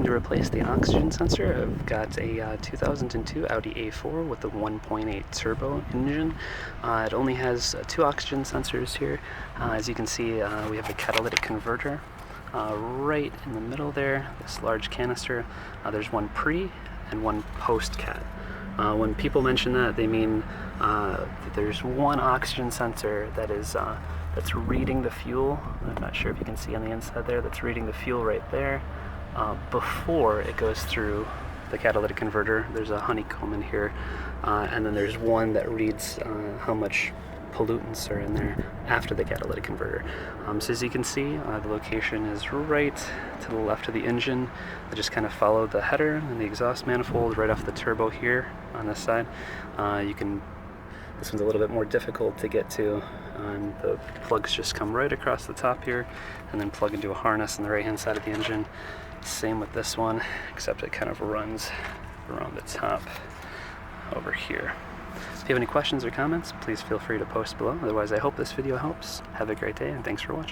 to replace the oxygen sensor. I've got a 2002 Audi A4 with a 1.8 turbo engine. It only has 2 oxygen sensors here. As you can see, we have a catalytic converter right in the middle there, this large canister. There's one pre and one post cat. When people mention that, they mean that there's one oxygen sensor that is that's reading the fuel. I'm not sure if you can see on the inside there, that's reading the fuel right there before it goes through the catalytic converter. There's a honeycomb in here, and then there's one that reads how much pollutants are in there after the catalytic converter. So as you can see, the location is right to the left of the engine. I just kind of followed the header and the exhaust manifold right off the turbo here on this side. This one's a little bit more difficult to get to. The plugs just come right across the top here and then plug into a harness on the right hand side of the engine. Same with this one, except it kind of runs around the top over here. If you have any questions or comments, please feel free to post below. Otherwise, I hope this video helps. Have a great day, and thanks for watching.